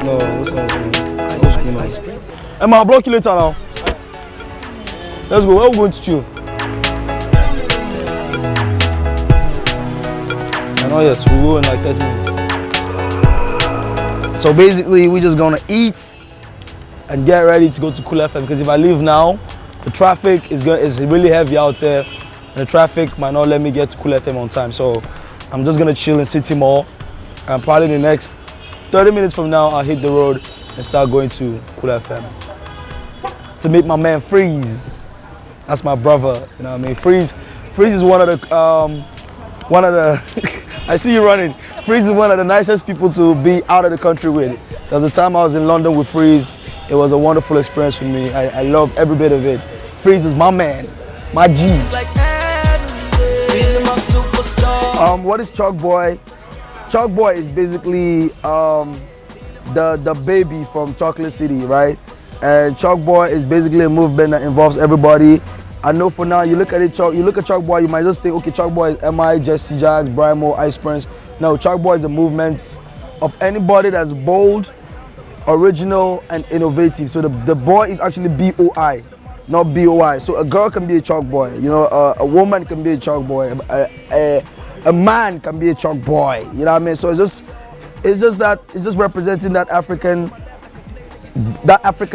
No, this one's Emma, I'll block you later now. Let's go. Where are we going to chill? I know, yes, we'll go in like 30 minutes. So basically, we're just gonna eat and get ready to go to Cool FM, because if I leave now, the traffic is really heavy out there, and the traffic might not let me get to Cool FM on time. So I'm just gonna chill in City Mall, and probably the next 30 minutes from now, I'll hit the road and start going to Cool FM to meet my man Freeze. That's my brother, you know what I mean? Freeze is one of the I see you running. Freeze is one of the nicest people to be out of the country with. There was a time I was in London with Freeze. It was a wonderful experience for me. I love every bit of it. Freeze is my man, my G. What is Chalk Boy? Chalk Boy is basically the baby from Chocolate City, right? And Chalk Boy is basically a movement that involves everybody. I know for now, you look at Chalk Boy, you might just think, okay, Chalk Boy is MI, Jesse Jags, Brymo, Ice Prince. No, Chalk Boy is a movement of anybody that's bold, original, and innovative. So the boy is actually B-O-I, not B-O-I. So a girl can be a Chalk Boy, you know, a woman can be a Chalk Boy, a man can be a Chalk Boy, you know what I mean? So it's just representing that African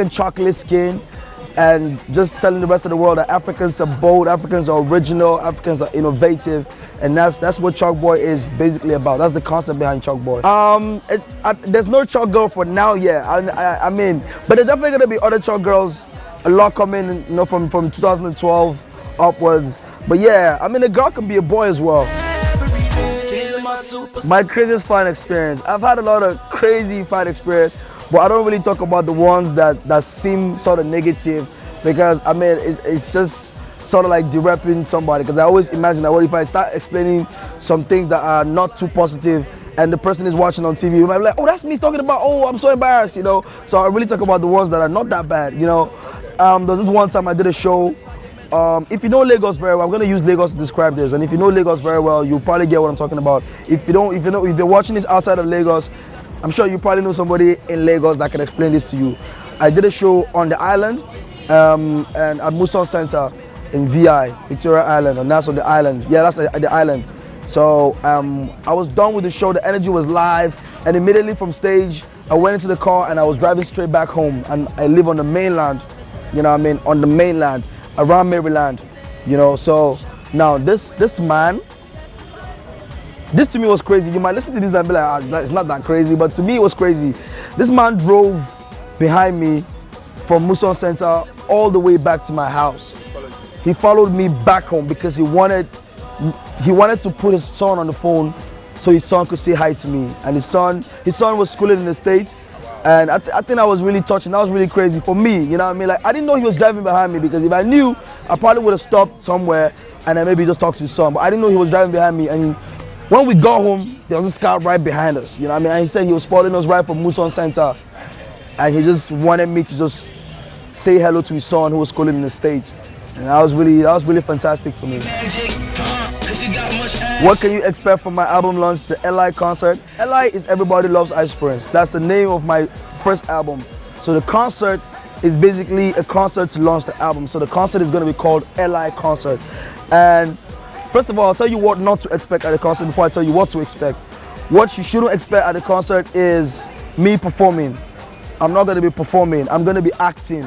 chocolate skin, and just telling the rest of the world that Africans are bold, Africans are original, Africans are innovative, and that's what Chalk Boy is basically about. That's the concept behind Chalk Boy. There's no Chalk Girl for now yet. I mean, but there's definitely gonna be other Chalk Girls, a lot coming, you know, from 2012 upwards. But yeah, I mean, a girl can be a boy as well. My craziest fun experience. I've had a lot of crazy fun experience, but I don't really talk about the ones that seem sort of negative, because I mean it's just sort of like derepping somebody, because I always imagine that what if I start explaining some things that are not too positive and the person is watching on TV, you might be like, oh, that's me talking about, oh, I'm so embarrassed, you know. So I really talk about the ones that are not that bad, you know. There was this one time I did a show. If you know Lagos very well, I'm gonna use Lagos to describe this, and if you know Lagos very well, you'll probably get what I'm talking about. If you're watching this outside of Lagos, I'm sure you probably know somebody in Lagos that can explain this to you. I did a show on the island, and at Muson Center in VI, Victoria Island, and that's on the island. Yeah, that's at the island. So I was done with the show, the energy was live, and immediately from stage, I went into the car and I was driving straight back home. And I live on the mainland, you know what I mean, on the mainland, around Maryland, you know. So now this man, this to me was crazy. You might listen to this and be like, it's not that crazy, but to me it was crazy. This man drove behind me from Muson Center all the way back to my house. He followed me back home because he wanted to put his son on the phone so his son could say hi to me. And his son was schooling in the States, and I think that was really touching. That was really crazy for me, you know what I mean? Like, I didn't know he was driving behind me, because if I knew, I probably would have stopped somewhere and then maybe just talked to his son. But I didn't know he was driving behind me. And when we got home, there was a scout right behind us, you know what I mean? And he said he was following us right from Muson Center, and he just wanted me to just say hello to his son who was schooling in the States. And that was really fantastic for me. What can you expect from my album launch, the LI concert? LI is Everybody Loves Ice Prince. That's the name of my first album. So the concert is basically a concert to launch the album. So the concert is going to be called LI Concert. And first of all, I'll tell you what not to expect at the concert before I tell you what to expect. What you shouldn't expect at the concert is me performing. I'm not going to be performing. I'm going to be acting.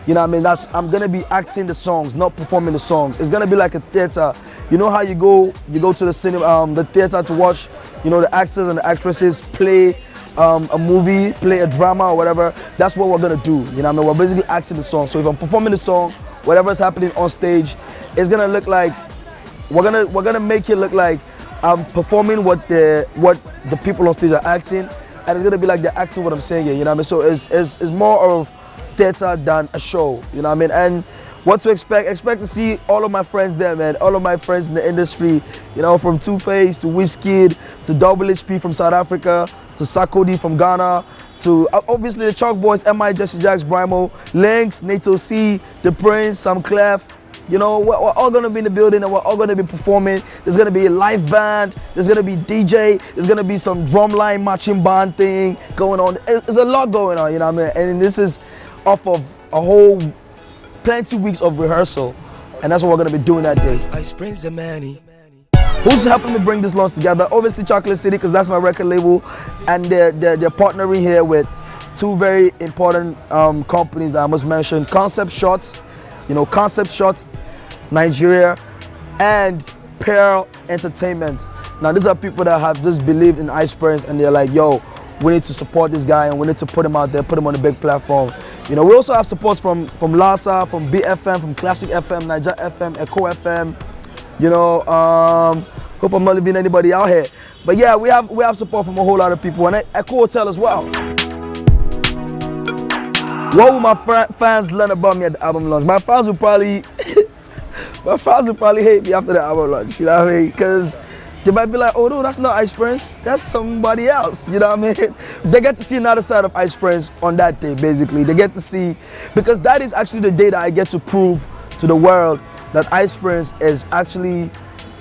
You know what I mean? I'm going to be acting the songs, not performing the songs. It's going to be like a theater. You know how you go to the cinema, the theater to watch, you know, the actors and the actresses play a movie, play a drama or whatever. That's what we're going to do. You know what I mean? We're basically acting the song. So if I'm performing the song, whatever's happening on stage, it's going to look like, we're going to make it look like I'm performing what the people on stage are acting. and it's gonna be like they're acting what I'm saying here, you know what I mean? So it's more of theater than a show, you know what I mean? And what to expect to see all of my friends there, man, all of my friends in the industry, you know, from Two-Face to Wizkid to Double HP from South Africa to Sarkodie from Ghana to obviously the Chalk Boys, MI, Jesse Jacks, Brymo, Lynx, Nato C, The Prince, Sam Clef. You know, we're all gonna be in the building and we're all gonna be performing. There's gonna be a live band, there's gonna be DJ, there's gonna be some drumline matching band thing going on. There's a lot going on, you know what I mean? And this is off of a whole plenty weeks of rehearsal. And that's what we're gonna be doing that day. Who's helping me bring this launch together? Obviously Chocolate City, because that's my record label. And they're partnering here with two very important companies that I must mention. Concept Shots, you know, Concept Shots Nigeria, and Pearl Entertainment. Now these are people that have just believed in Ice Prince and they're like, yo, we need to support this guy and we need to put him out there, put him on a big platform. You know, we also have support from Lhasa, from BFM, from Classic FM, Niger FM, Echo FM. You know, hope I'm not leaving anybody out here. But yeah, we have support from a whole lot of people, and Echo Hotel as well. What will my fans learn about me at the album launch? My fans will probably hate me after the album launch, you know what I mean? Because they might be like, oh no, that's not Ice Prince, that's somebody else, you know what I mean? They get to see another side of Ice Prince on that day, basically. They get to see, because that is actually the day that I get to prove to the world that Ice Prince is actually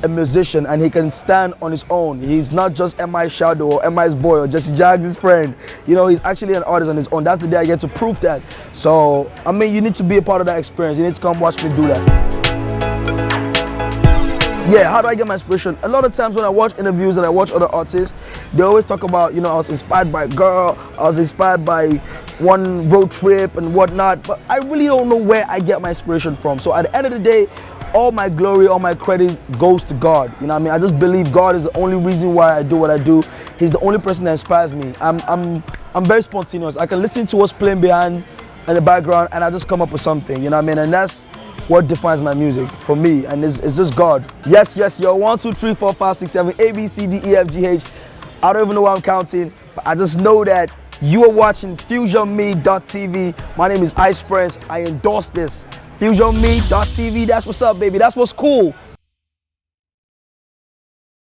a musician and he can stand on his own. He's not just MI's shadow or MI's boy or Jesse Jaggs' friend. You know, he's actually an artist on his own. That's the day I get to prove that. So, I mean, you need to be a part of that experience. You need to come watch me do that. Yeah, how do I get my inspiration? A lot of times when I watch interviews and I watch other artists, they always talk about, you know, I was inspired by a girl, I was inspired by one road trip and whatnot, but I really don't know where I get my inspiration from. So at the end of the day, all my glory, all my credit goes to God. You know what I mean? I just believe God is the only reason why I do what I do. He's the only person that inspires me. I'm very spontaneous. I can listen to what's playing behind in the background and I just come up with something, you know what I mean? And that's what defines my music for me, and it's just God. Yes, yo, 1, 2, 3, 4, 5, 6, 7, A, B, C, D, E, F, G, H. I don't even know why I'm counting, but I just know that you are watching FusionMe.tv. My name is Ice Prince. I endorse this. FusionMe.tv, that's what's up, baby. That's what's cool.